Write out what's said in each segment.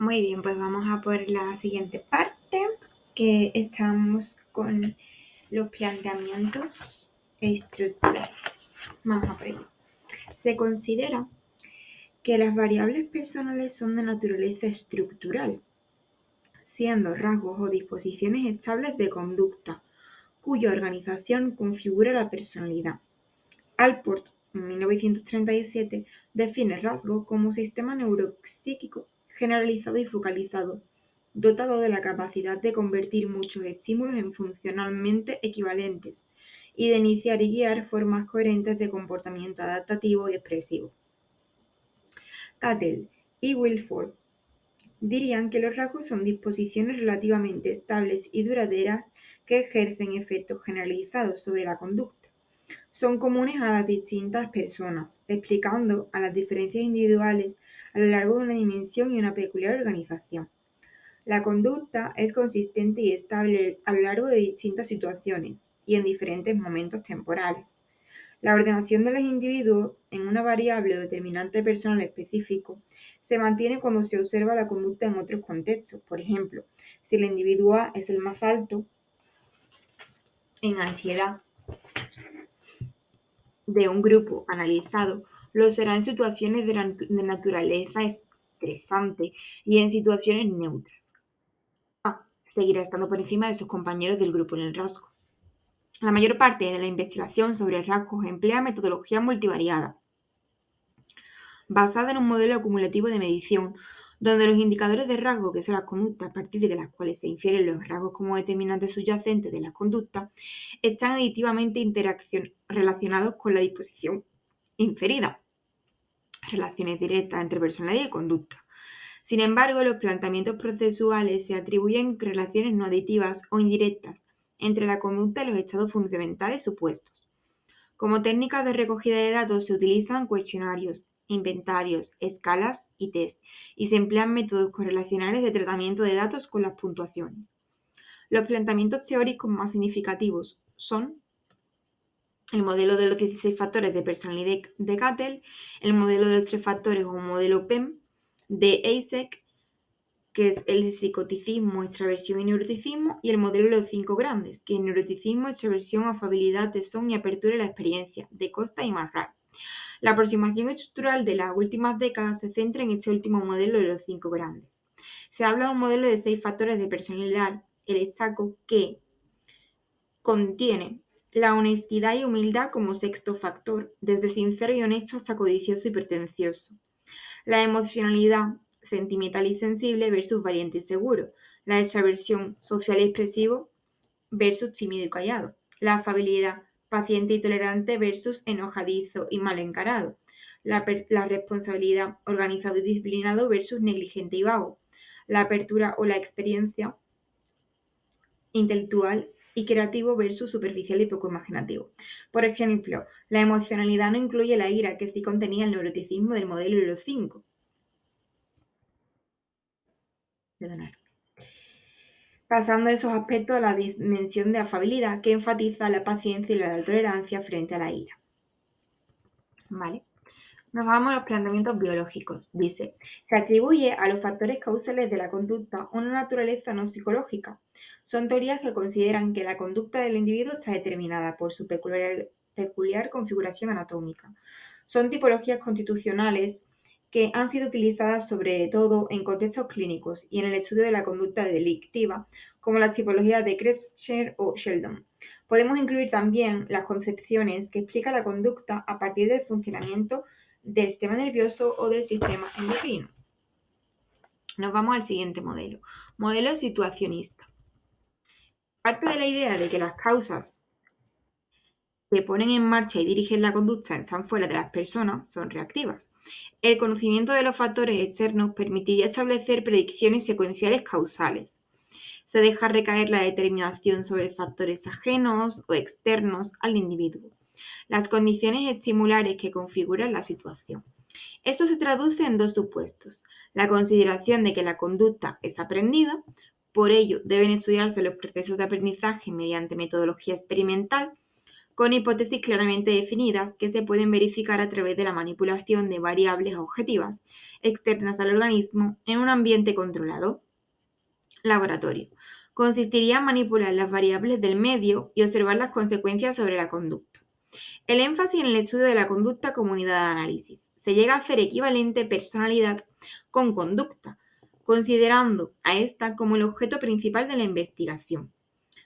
Muy bien, pues vamos a por la siguiente parte, que estamos con los planteamientos estructurales. Vamos a por ello. Se considera que las variables personales son de naturaleza estructural, siendo rasgos o disposiciones estables de conducta, cuya organización configura la personalidad. Allport, en 1937, define rasgo como sistema neuropsíquico generalizado y focalizado, dotado de la capacidad de convertir muchos estímulos en funcionalmente equivalentes y de iniciar y guiar formas coherentes de comportamiento adaptativo y expresivo. Cattell y Wilford dirían que los rasgos son disposiciones relativamente estables y duraderas que ejercen efectos generalizados sobre la conducta. Son comunes a las distintas personas, explicando a las diferencias individuales a lo largo de una dimensión y una peculiar organización. La conducta es consistente y estable a lo largo de distintas situaciones y en diferentes momentos temporales. La ordenación de los individuos en una variable o determinante personal específico se mantiene cuando se observa la conducta en otros contextos. Por ejemplo, si el individuo A es el más alto en ansiedad de un grupo analizado, lo será en situaciones de naturaleza estresante y en situaciones neutras. A seguirá estando por encima de sus compañeros del grupo en el rasgo. La mayor parte de la investigación sobre rasgos emplea metodología multivariada, basada en un modelo acumulativo de medición, donde los indicadores de rasgo, que son las conductas a partir de las cuales se infieren los rasgos como determinantes subyacentes de las conductas, están aditivamente relacionados con la disposición inferida, relaciones directas entre personalidad y conducta. Sin embargo, los planteamientos procesuales se atribuyen relaciones no aditivas o indirectas entre la conducta y los estados fundamentales supuestos. Como técnicas de recogida de datos se utilizan cuestionarios, inventarios, escalas y test, y se emplean métodos correlacionales de tratamiento de datos con las puntuaciones. Los planteamientos teóricos más significativos son el modelo de los 16 factores de personalidad de Cattell, el modelo de los 3 factores o modelo PEM de Eysenck, que es el psicoticismo, extraversión y neuroticismo, y el modelo de los 5 grandes, que es neuroticismo, extraversión, afabilidad, tesón y apertura de la experiencia, de Costa y Marral. La aproximación estructural de las últimas décadas se centra en este último modelo de los 5 grandes. Se habla de un modelo de 6 factores de personalidad, el Exaco, que contiene la honestidad y humildad como sexto factor, desde sincero y honesto hasta codicioso y pretencioso. La emocionalidad, sentimental y sensible versus valiente y seguro. La extraversión, social y expresivo versus tímido y callado. La afabilidad, paciente y tolerante versus enojadizo y mal encarado. La responsabilidad, organizado y disciplinado versus negligente y vago. La apertura o la experiencia intelectual y creativo versus superficial y poco imaginativo. Por ejemplo, la emocionalidad no incluye la ira, que sí contenía el neuroticismo del modelo de los 5. Perdonar. Pasando esos aspectos a la dimensión de afabilidad, que enfatiza la paciencia y la tolerancia frente a la ira. ¿Vale? Nos vamos a los planteamientos biológicos. Dice, se atribuye a los factores causales de la conducta una naturaleza no psicológica. Son teorías que consideran que la conducta del individuo está determinada por su peculiar configuración anatómica. Son tipologías constitucionales que han sido utilizadas sobre todo en contextos clínicos y en el estudio de la conducta delictiva, como las tipologías de Kretschmer o Sheldon. Podemos incluir también las concepciones que explican la conducta a partir del funcionamiento del sistema nervioso o del sistema endocrino. Nos vamos al siguiente modelo. Modelo situacionista. Parte de la idea de que las causas que ponen en marcha y dirigen la conducta están fuera de las personas son reactivas. El conocimiento de los factores externos permitiría establecer predicciones secuenciales causales. Se deja recaer la determinación sobre factores ajenos o externos al individuo, las condiciones estimulares que configuran la situación. Esto se traduce en dos supuestos: la consideración de que la conducta es aprendida, por ello deben estudiarse los procesos de aprendizaje mediante metodología experimental, con hipótesis claramente definidas que se pueden verificar a través de la manipulación de variables objetivas externas al organismo en un ambiente controlado. Laboratorio. Consistiría en manipular las variables del medio y observar las consecuencias sobre la conducta. El énfasis en el estudio de la conducta como unidad de análisis. Se llega a hacer equivalente personalidad con conducta, considerando a esta como el objeto principal de la investigación.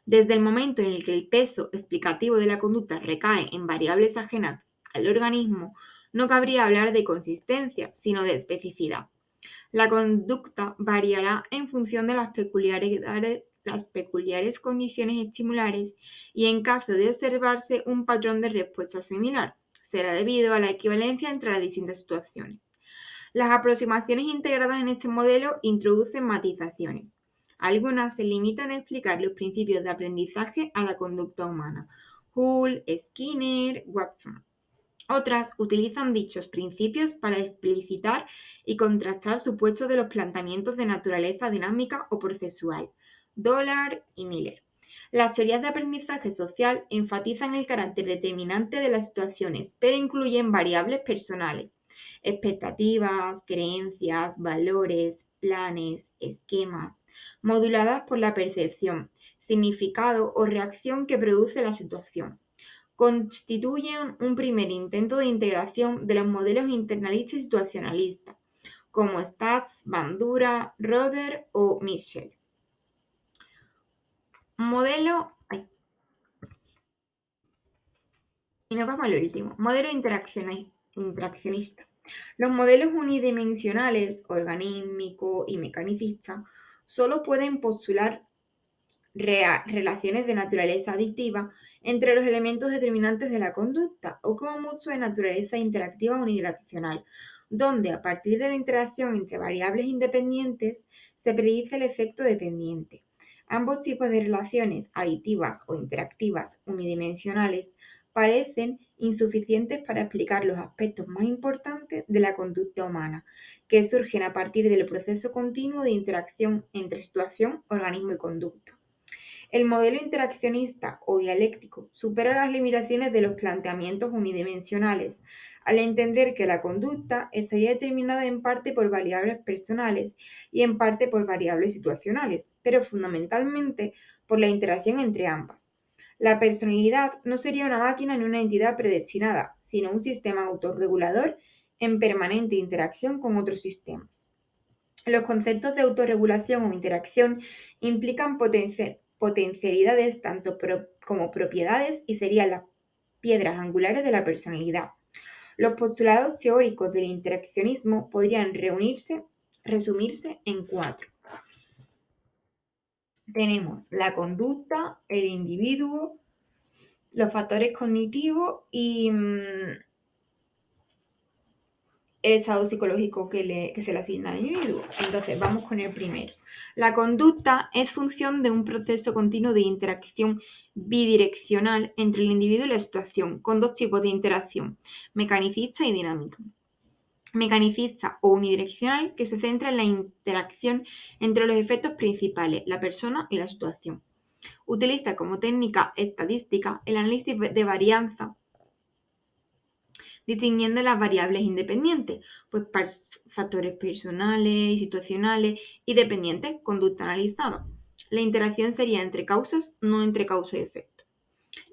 Desde el momento en el que el peso explicativo de la conducta recae en variables ajenas al organismo, no cabría hablar de consistencia, sino de especificidad. La conducta variará en función de las peculiares condiciones estimulares y en caso de observarse un patrón de respuesta similar, será debido a la equivalencia entre las distintas situaciones. Las aproximaciones integradas en este modelo introducen matizaciones. Algunas se limitan a explicar los principios de aprendizaje a la conducta humana. Hull, Skinner, Watson. Otras utilizan dichos principios para explicitar y contrastar supuestos de los planteamientos de naturaleza dinámica o procesual. Dollar y Miller. Las teorías de aprendizaje social enfatizan el carácter determinante de las situaciones, pero incluyen variables personales, expectativas, creencias, valores, planes, esquemas, moduladas por la percepción, significado o reacción que produce la situación. Constituyen un primer intento de integración de los modelos internalistas y situacionalistas, como Stats, Bandura, Roder o Mitchell. Y nos vamos al último. Modelo interaccionista. Los modelos unidimensionales, organímico y mecanicista, solo pueden postular relaciones de naturaleza adictiva entre los elementos determinantes de la conducta o como mucho de naturaleza interactiva unidireccional, donde a partir de la interacción entre variables independientes se predice el efecto dependiente. Ambos tipos de relaciones aditivas o interactivas unidimensionales parecen insuficientes para explicar los aspectos más importantes de la conducta humana, que surgen a partir del proceso continuo de interacción entre situación, organismo y conducta. El modelo interaccionista o dialéctico supera las limitaciones de los planteamientos unidimensionales, al entender que la conducta estaría determinada en parte por variables personales y en parte por variables situacionales, pero fundamentalmente por la interacción entre ambas. La personalidad no sería una máquina ni una entidad predestinada, sino un sistema autorregulador en permanente interacción con otros sistemas. Los conceptos de autorregulación o interacción implican potencialidades tanto como propiedades y serían las piedras angulares de la personalidad. Los postulados teóricos del interaccionismo podrían resumirse en 4. Tenemos la conducta, el individuo, los factores cognitivos y el estado psicológico que se le asigna al individuo. Entonces, vamos con el primero. La conducta es función de un proceso continuo de interacción bidireccional entre el individuo y la situación, con dos tipos de interacción, mecanicista y dinámica. Mecanicista o unidireccional, que se centra en la interacción entre los efectos principales, la persona y la situación. Utiliza como técnica estadística el análisis de varianza, distinguiendo las variables independientes, pues factores personales y situacionales y dependientes, conducta analizada. La interacción sería entre causas, no entre causa y efecto.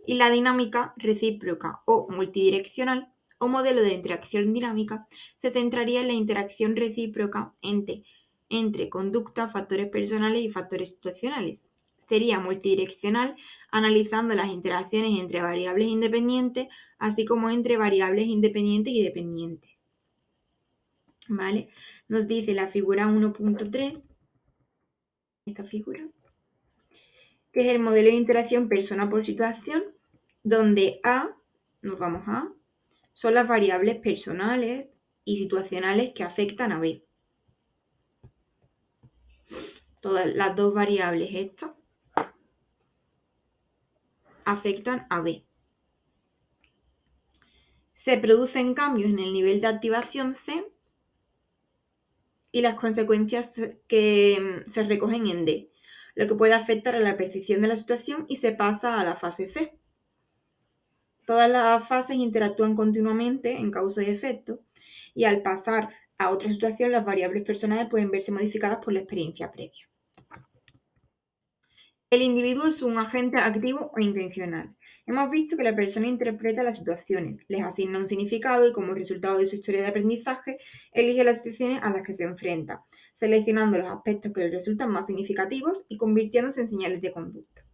Y la dinámica recíproca o multidireccional o modelo de interacción dinámica se centraría en la interacción recíproca entre conducta, factores personales y factores situacionales. Sería multidireccional analizando las interacciones entre variables independientes, así como entre variables independientes y dependientes. ¿Vale? Nos dice la figura 1.3, esta figura, que es el modelo de interacción persona por situación, donde nos vamos a, son las variables personales y situacionales que afectan a B. Todas las dos variables estas afectan a B. Se producen cambios en el nivel de activación C y las consecuencias que se recogen en D, lo que puede afectar a la percepción de la situación y se pasa a la fase C. Todas las fases interactúan continuamente en causa y efecto y al pasar a otra situación las variables personales pueden verse modificadas por la experiencia previa. El individuo es un agente activo o intencional. Hemos visto que la persona interpreta las situaciones, les asigna un significado y como resultado de su historia de aprendizaje, elige las situaciones a las que se enfrenta, seleccionando los aspectos que le resultan más significativos y convirtiéndose en señales de conducta.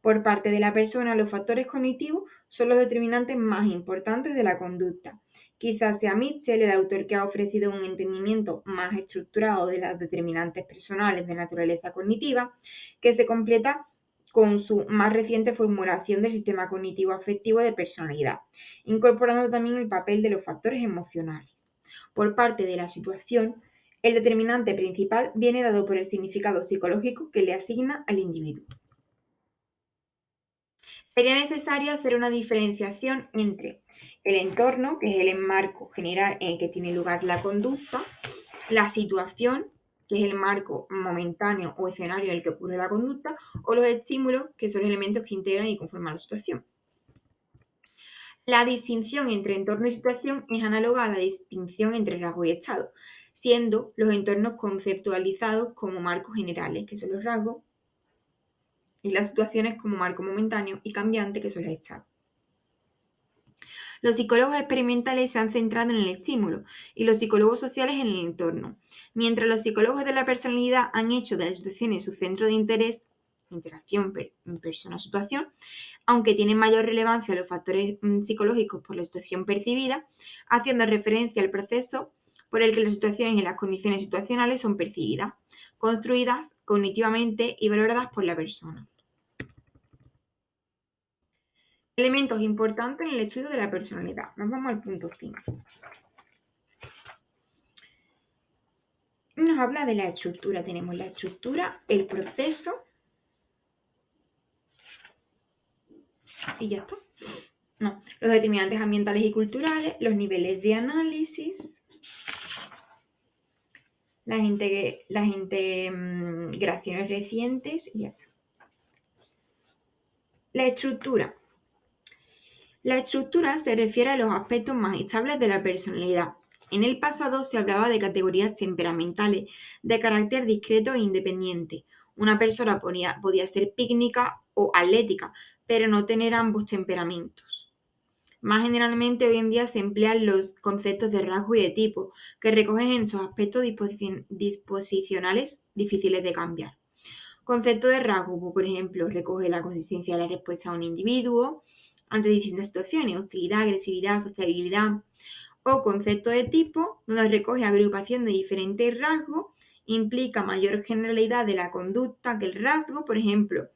Por parte de la persona, los factores cognitivos son los determinantes más importantes de la conducta. Quizás sea Mitchell el autor que ha ofrecido un entendimiento más estructurado de las determinantes personales de naturaleza cognitiva, que se completa con su más reciente formulación del sistema cognitivo afectivo de personalidad, incorporando también el papel de los factores emocionales. Por parte de la situación, el determinante principal viene dado por el significado psicológico que le asigna al individuo. Sería necesario hacer una diferenciación entre el entorno, que es el marco general en el que tiene lugar la conducta, la situación, que es el marco momentáneo o escenario en el que ocurre la conducta, o los estímulos, que son los elementos que integran y conforman la situación. La distinción entre entorno y situación es análoga a la distinción entre rasgo y estado, siendo los entornos conceptualizados como marcos generales, que son los rasgos, y las situaciones como marco momentáneo y cambiante, que son los estados. Los psicólogos experimentales se han centrado en el estímulo y los psicólogos sociales en el entorno, mientras los psicólogos de la personalidad han hecho de las situaciones su centro de interés, interacción persona-situación, aunque tienen mayor relevancia los factores psicológicos por la situación percibida, haciendo referencia al proceso por el que las situaciones y las condiciones situacionales son percibidas, construidas cognitivamente y valoradas por la persona. Elementos importantes en el estudio de la personalidad. Nos vamos al punto 5. Nos habla de la estructura. Tenemos la estructura, el proceso y ya está. No, los determinantes ambientales y culturales, los niveles de análisis, las integraciones recientes y ya está. La estructura. La estructura se refiere a los aspectos más estables de la personalidad. En el pasado se hablaba de categorías temperamentales, de carácter discreto e independiente. Una persona podía ser pícnica o atlética, pero no tener ambos temperamentos. Más generalmente hoy en día se emplean los conceptos de rasgo y de tipo, que recogen en sus aspectos disposicionales difíciles de cambiar. Concepto de rasgo, por ejemplo, recoge la consistencia de la respuesta a un individuo ante distintas situaciones, hostilidad, agresividad, sociabilidad, o concepto de tipo, donde recoge agrupación de diferentes rasgos, implica mayor generalidad de la conducta que el rasgo, por ejemplo,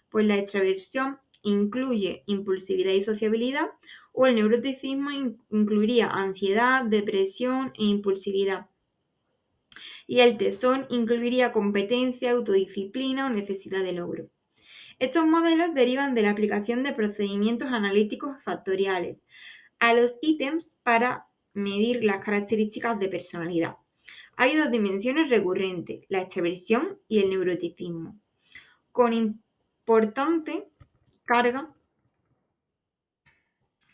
pues la extraversión incluye impulsividad y sociabilidad, o el neuroticismo incluiría ansiedad, depresión e impulsividad. Y el tesón incluiría competencia, autodisciplina o necesidad de logro. Estos modelos derivan de la aplicación de procedimientos analíticos factoriales a los ítems para medir las características de personalidad. Hay dos dimensiones recurrentes, la extraversión y el neuroticismo, con importante carga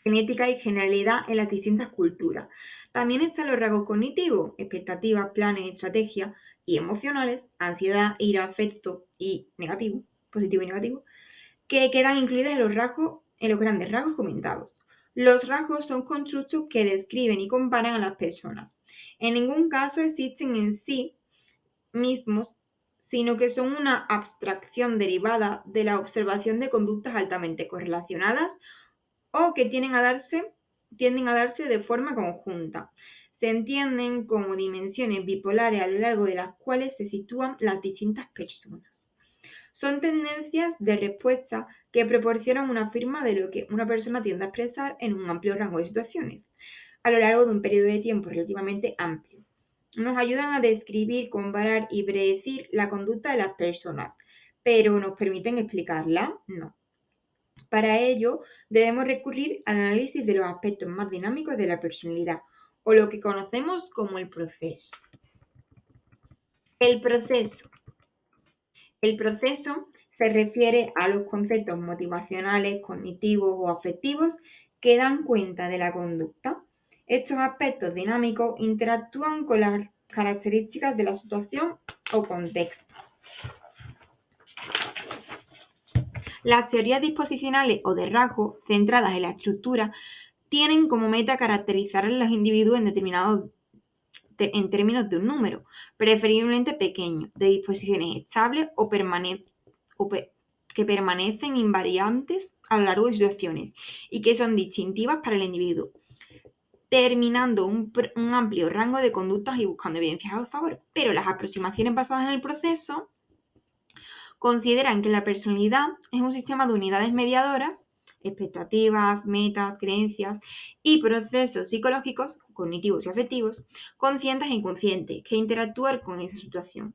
genética y generalidad en las distintas culturas. También están los rasgos cognitivos, expectativas, planes, estrategias y emocionales, ansiedad, ira, afecto y negativo, positivo y negativo, que quedan incluidas en los grandes rasgos comentados. Los rasgos son constructos que describen y comparan a las personas. En ningún caso existen en sí mismos, sino que son una abstracción derivada de la observación de conductas altamente correlacionadas o que tienden a darse de forma conjunta. Se entienden como dimensiones bipolares a lo largo de las cuales se sitúan las distintas personas. Son tendencias de respuesta que proporcionan una firma de lo que una persona tiende a expresar en un amplio rango de situaciones, a lo largo de un periodo de tiempo relativamente amplio. Nos ayudan a describir, comparar y predecir la conducta de las personas, pero ¿nos permiten explicarla? No. Para ello, debemos recurrir al análisis de los aspectos más dinámicos de la personalidad, o lo que conocemos como el proceso. El proceso. El proceso se refiere a los conceptos motivacionales, cognitivos o afectivos que dan cuenta de la conducta. Estos aspectos dinámicos interactúan con las características de la situación o contexto. Las teorías disposicionales o de rasgos centradas en la estructura tienen como meta caracterizar a los individuos en términos de un número, preferiblemente pequeño, de disposiciones estables que permanecen invariantes a lo largo de situaciones y que son distintivas para el individuo, terminando un amplio rango de conductas y buscando evidencias a favor. Pero las aproximaciones basadas en el proceso consideran que la personalidad es un sistema de unidades mediadoras, expectativas, metas, creencias y procesos psicológicos, cognitivos y afectivos, conscientes e inconscientes, que interactúan con esa situación.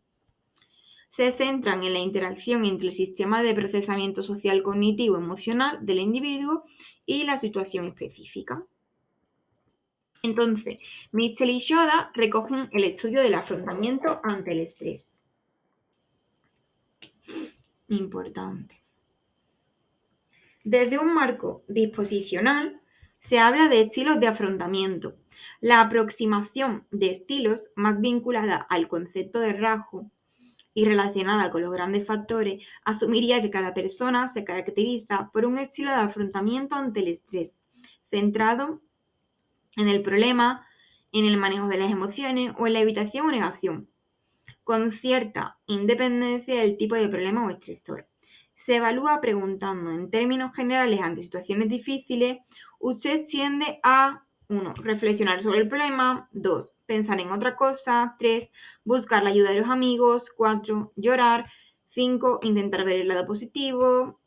Se centran en la interacción entre el sistema de procesamiento social cognitivo emocional del individuo y la situación específica. Entonces, Mitchell y Shoda recogen el estudio del afrontamiento ante el estrés. Importante. Desde un marco disposicional se habla de estilos de afrontamiento. La aproximación de estilos más vinculada al concepto de rasgo y relacionada con los grandes factores asumiría que cada persona se caracteriza por un estilo de afrontamiento ante el estrés, centrado en el problema, en el manejo de las emociones o en la evitación o negación, con cierta independencia del tipo de problema o estresor. Se evalúa preguntando en términos generales ante situaciones difíciles, usted tiende a 1. Reflexionar sobre el problema. 2. Pensar en otra cosa. 3. Buscar la ayuda de los amigos. 4. Llorar. 5. Intentar ver el lado positivo,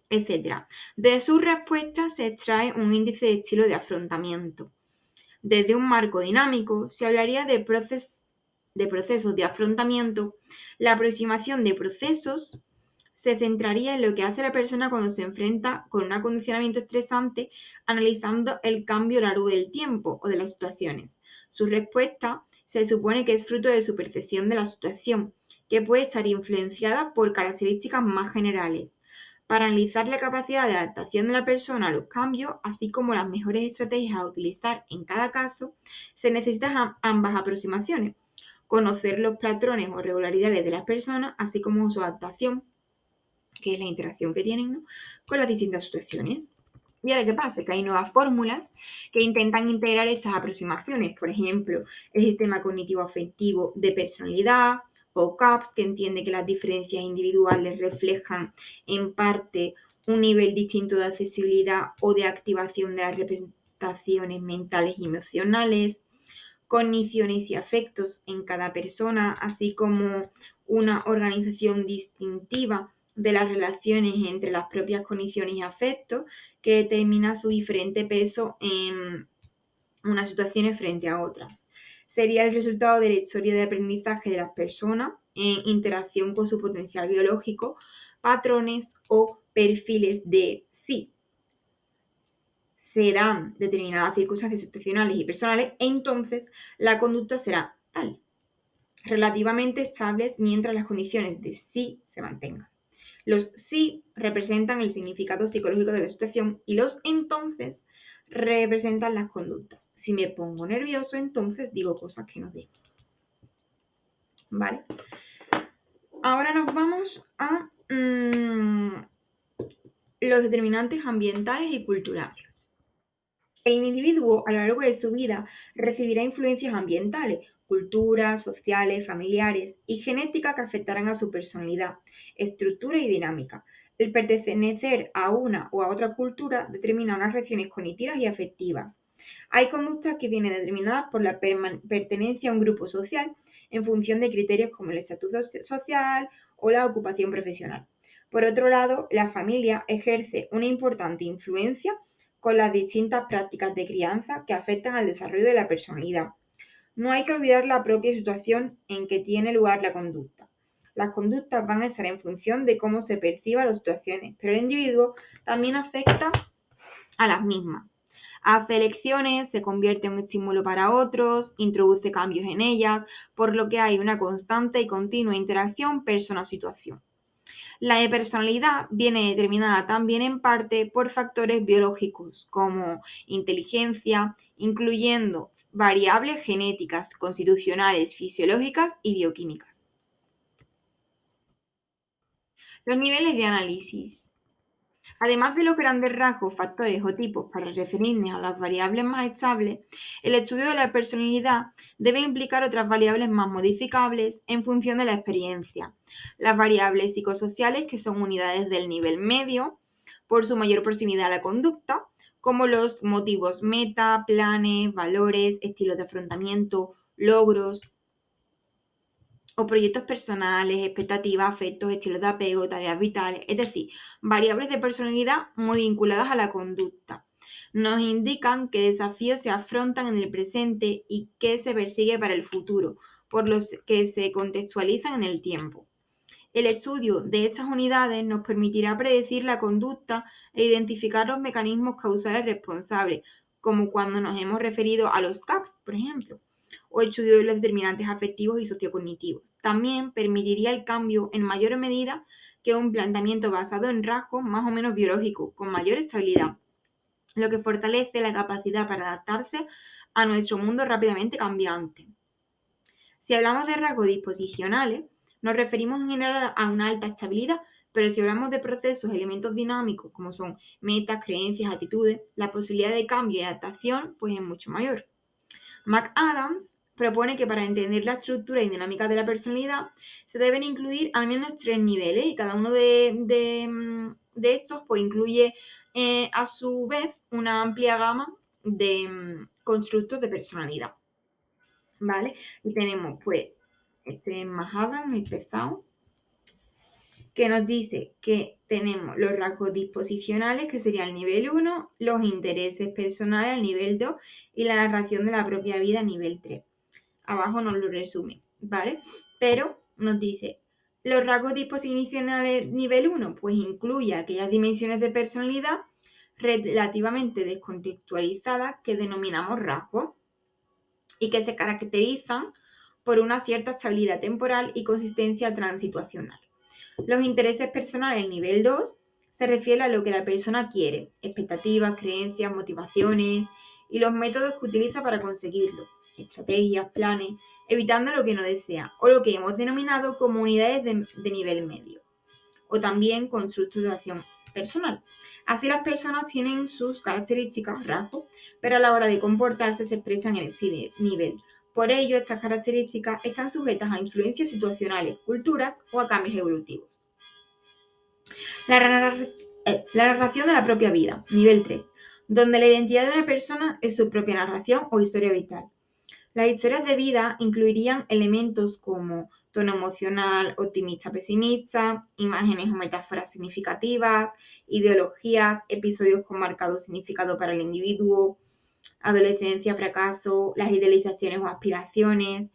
etc. De sus respuestas se extrae un índice de estilo de afrontamiento. Desde un marco dinámico se hablaría de procesos de afrontamiento. La aproximación de procesos se centraría en lo que hace la persona cuando se enfrenta con un acondicionamiento estresante, analizando el cambio a lo largo del tiempo o de las situaciones. Su respuesta se supone que es fruto de su percepción de la situación, que puede estar influenciada por características más generales. Para analizar la capacidad de adaptación de la persona a los cambios, así como las mejores estrategias a utilizar en cada caso, se necesitan ambas aproximaciones. Conocer los patrones o regularidades de las personas, así como su adaptación, que es la interacción que tienen, ¿no?, con las distintas situaciones. Y ahora, ¿qué pasa? Que hay nuevas fórmulas que intentan integrar estas aproximaciones. Por ejemplo, el sistema cognitivo afectivo de personalidad o CAPS, que entiende que las diferencias individuales reflejan en parte un nivel distinto de accesibilidad o de activación de las representaciones mentales y emocionales, cogniciones y afectos en cada persona, así como una organización distintiva de las relaciones entre las propias cogniciones y afectos, que determina su diferente peso en unas situaciones frente a otras. Sería el resultado de la historia de aprendizaje de las personas en interacción con su potencial biológico, patrones o perfiles de sí. Se dan determinadas circunstancias situacionales y personales, entonces la conducta será tal, relativamente estables mientras las condiciones de sí se mantengan. Los sí representan el significado psicológico de la situación y los entonces representan las conductas. Si me pongo nervioso, entonces digo cosas que no debo. ¿Vale? Ahora nos vamos a los determinantes ambientales y culturales. El individuo a lo largo de su vida recibirá influencias ambientales, culturas, sociales, familiares y genética que afectarán a su personalidad, estructura y dinámica. El pertenecer a una o a otra cultura determina unas reacciones cognitivas y afectivas. Hay conductas que vienen determinadas por la pertenencia a un grupo social en función de criterios como el estatus social o la ocupación profesional. Por otro lado, la familia ejerce una importante influencia con las distintas prácticas de crianza que afectan al desarrollo de la personalidad. No hay que olvidar la propia situación en que tiene lugar la conducta. Las conductas van a estar en función de cómo se perciban las situaciones, pero el individuo también afecta a las mismas. Hace elecciones, se convierte en un estímulo para otros, introduce cambios en ellas, por lo que hay una constante y continua interacción persona-situación. La personalidad viene determinada también en parte por factores biológicos como inteligencia, incluyendo variables genéticas, constitucionales, fisiológicas y bioquímicas. Los niveles de análisis. Además de los grandes rasgos, factores o tipos para referirnos a las variables más estables, el estudio de la personalidad debe implicar otras variables más modificables en función de la experiencia. Las variables psicosociales, que son unidades del nivel medio, por su mayor proximidad a la conducta, como los motivos meta, planes, valores, estilos de afrontamiento, logros, o proyectos personales, expectativas, afectos, estilos de apego, tareas vitales, es decir, variables de personalidad muy vinculadas a la conducta. Nos indican qué desafíos se afrontan en el presente y qué se persigue para el futuro, por los que se contextualizan en el tiempo. El estudio de estas unidades nos permitirá predecir la conducta e identificar los mecanismos causales responsables, como cuando nos hemos referido a los CAPS, por ejemplo, o estudio de los determinantes afectivos y sociocognitivos. También permitiría el cambio en mayor medida que un planteamiento basado en rasgos más o menos biológicos, con mayor estabilidad, lo que fortalece la capacidad para adaptarse a nuestro mundo rápidamente cambiante. Si hablamos de rasgos disposicionales, nos referimos en general a una alta estabilidad, pero si hablamos de procesos, elementos dinámicos como son metas, creencias, actitudes, la posibilidad de cambio y adaptación pues es mucho mayor. McAdams propone que para entender la estructura y dinámica de la personalidad se deben incluir al menos 3 niveles y cada uno de estos pues incluye a su vez una amplia gama de constructos de personalidad. ¿Vale? Y tenemos pues este McAdams, el pesado, que nos dice que tenemos los rasgos disposicionales, que sería el nivel 1, los intereses personales al nivel 2 y la narración de la propia vida a nivel 3. Abajo nos lo resume, ¿vale? Pero nos dice, los rasgos disposicionales nivel 1, pues incluye aquellas dimensiones de personalidad relativamente descontextualizadas que denominamos rasgos y que se caracterizan por una cierta estabilidad temporal y consistencia transituacional. Los intereses personales nivel 2 se refiere a lo que la persona quiere, expectativas, creencias, motivaciones y los métodos que utiliza para conseguirlo, estrategias, planes, evitando lo que no desea o lo que hemos denominado como unidades de nivel medio o también constructos de acción personal. Así las personas tienen sus características, rasgos, pero a la hora de comportarse se expresan en ese nivel. Por ello, estas características están sujetas a influencias situacionales, culturas o a cambios evolutivos. La narración de la propia vida, nivel 3, donde la identidad de una persona es su propia narración o historia vital. Las historias de vida incluirían elementos como tono emocional, optimista, pesimista, imágenes o metáforas significativas, ideologías, episodios con marcado significado para el individuo, adolescencia, fracaso, las idealizaciones o aspiraciones,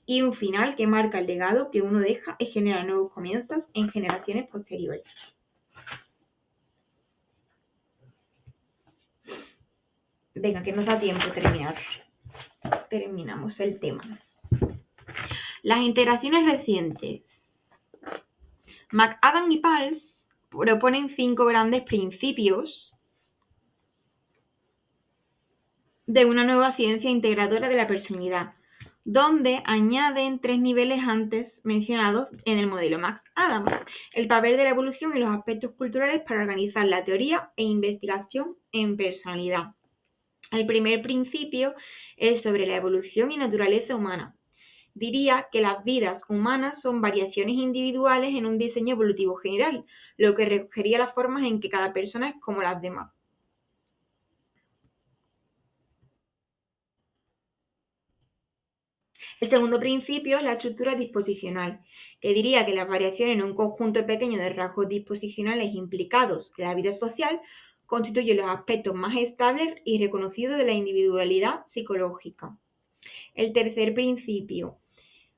y un final que marca el legado que uno deja y genera nuevos comienzos en generaciones posteriores. Venga, que nos da tiempo terminar. Terminamos el tema. Las interacciones recientes. McAdams y Pals proponen 5 grandes principios de una nueva ciencia integradora de la personalidad, donde añaden 3 niveles antes mencionados en el modelo McAdams, el papel de la evolución y los aspectos culturales para organizar la teoría e investigación en personalidad. El primer principio es sobre la evolución y naturaleza humana. Diría que las vidas humanas son variaciones individuales en un diseño evolutivo general, lo que recogería las formas en que cada persona es como las demás. El segundo principio es la estructura disposicional, que diría que las variaciones en un conjunto pequeño de rasgos disposicionales implicados en la vida social constituyen los aspectos más estables y reconocidos de la individualidad psicológica. El tercer principio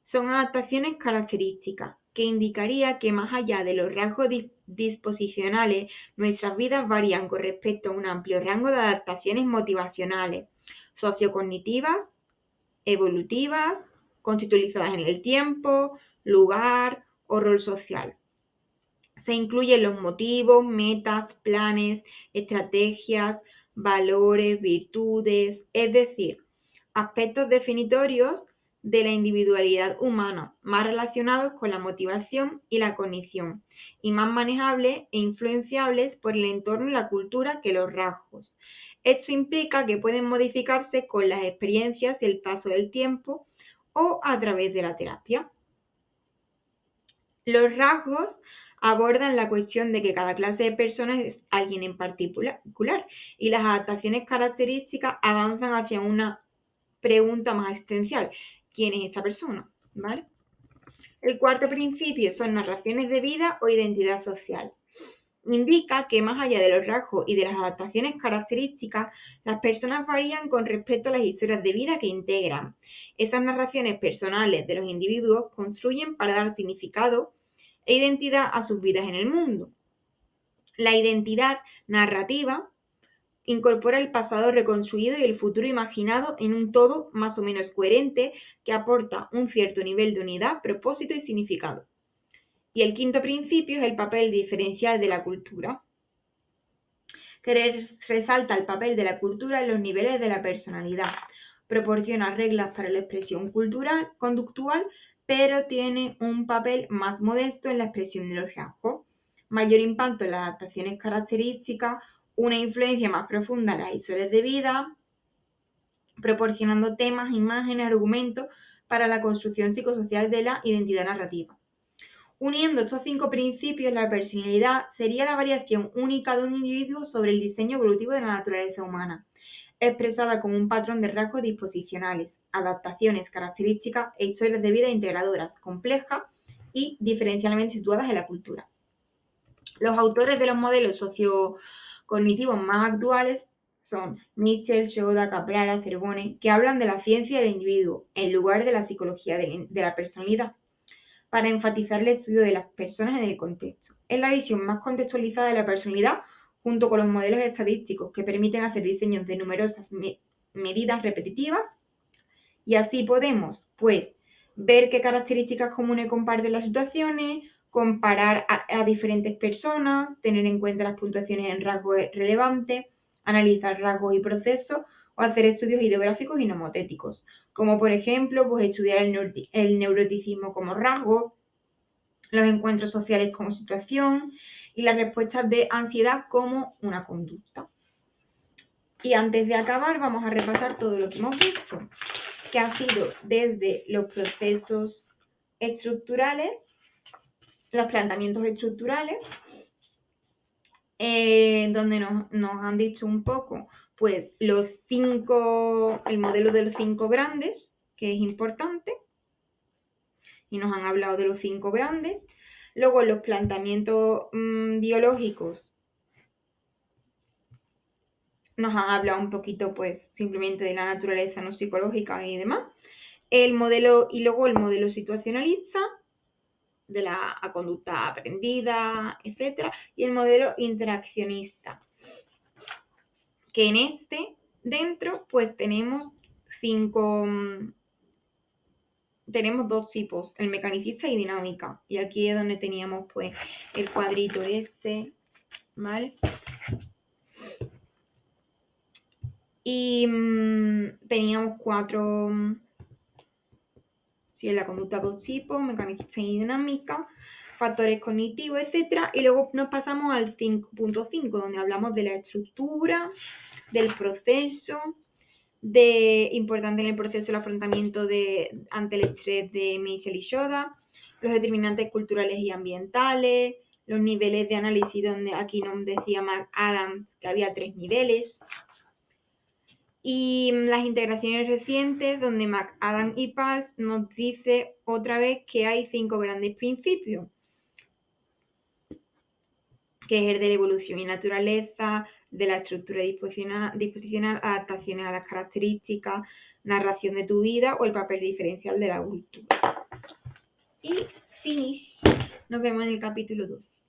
son adaptaciones características, que indicaría que más allá de los rasgos disposicionales, nuestras vidas varían con respecto a un amplio rango de adaptaciones motivacionales, sociocognitivas, evolutivas, constitucionalizadas en el tiempo, lugar o rol social. Se incluyen los motivos, metas, planes, estrategias, valores, virtudes, es decir, aspectos definitorios de la individualidad humana, más relacionados con la motivación y la cognición, y más manejables e influenciables por el entorno y la cultura que los rasgos. Esto implica que pueden modificarse con las experiencias y el paso del tiempo o a través de la terapia. Los rasgos abordan la cuestión de que cada clase de personas es alguien en particular y las adaptaciones características avanzan hacia una pregunta más existencial. ¿Quién es esta persona? ¿Vale? El cuarto principio son narraciones de vida o identidad social. Indica que más allá de los rasgos y de las adaptaciones características, las personas varían con respecto a las historias de vida que integran. Esas narraciones personales de los individuos construyen para dar significado e identidad a sus vidas en el mundo. La identidad narrativa incorpora el pasado reconstruido y el futuro imaginado en un todo más o menos coherente que aporta un cierto nivel de unidad, propósito y significado. Y el quinto principio es el papel diferencial de la cultura, que resalta el papel de la cultura en los niveles de la personalidad. Proporciona reglas para la expresión cultural, conductual, pero tiene un papel más modesto en la expresión de los rasgos. Mayor impacto en las adaptaciones características, una influencia más profunda en las historias de vida, proporcionando temas, imágenes, argumentos para la construcción psicosocial de la identidad narrativa. Uniendo estos 5 principios, la personalidad sería la variación única de un individuo sobre el diseño evolutivo de la naturaleza humana, expresada como un patrón de rasgos disposicionales, adaptaciones, características e historias de vida integradoras, complejas y diferencialmente situadas en la cultura. Los autores de los modelos sociocognitivos más actuales son Mitchell, Yoda, Caprara, Cerbone, que hablan de la ciencia del individuo en lugar de la psicología de la personalidad, para enfatizar el estudio de las personas en el contexto. Es la visión más contextualizada de la personalidad junto con los modelos estadísticos que permiten hacer diseños de numerosas medidas repetitivas y así podemos, pues, ver qué características comunes comparten las situaciones, comparar a diferentes personas, tener en cuenta las puntuaciones en rasgos relevantes, analizar rasgos y procesos o hacer estudios ideográficos y nomotéticos, como por ejemplo, pues estudiar el neuroticismo como rasgo, los encuentros sociales como situación y las respuestas de ansiedad como una conducta. Y antes de acabar, vamos a repasar todo lo que hemos visto, que ha sido desde los procesos estructurales, los planteamientos estructurales, donde nos han dicho un poco, pues, el modelo de los 5 grandes, que es importante, y nos han hablado de los 5 grandes. Luego, los planteamientos biológicos, nos han hablado un poquito, pues, simplemente de la naturaleza no psicológica y demás. Y luego el modelo situacionalista, de la conducta aprendida, etcétera, y el modelo interaccionista, que en dentro, pues tenemos tenemos 2 tipos, el mecanicista y dinámica, y aquí es donde teníamos pues el cuadrito ¿vale? Y teníamos 4, en la conducta 2 tipos, mecanicista y dinámica, factores cognitivos, etc. Y luego nos pasamos al 5.5, donde hablamos de la estructura, del proceso, importante en el proceso el afrontamiento ante el estrés de Mitchell y Yoda, los determinantes culturales y ambientales, los niveles de análisis, donde aquí nos decía McAdams que había 3 niveles, y las integraciones recientes, donde McAdams y Pals nos dice otra vez que hay 5 grandes principios, que es el de la evolución y naturaleza, de la estructura disposicional, adaptaciones a las características, narración de tu vida o el papel diferencial de la cultura. Y finish. Nos vemos en el capítulo 2.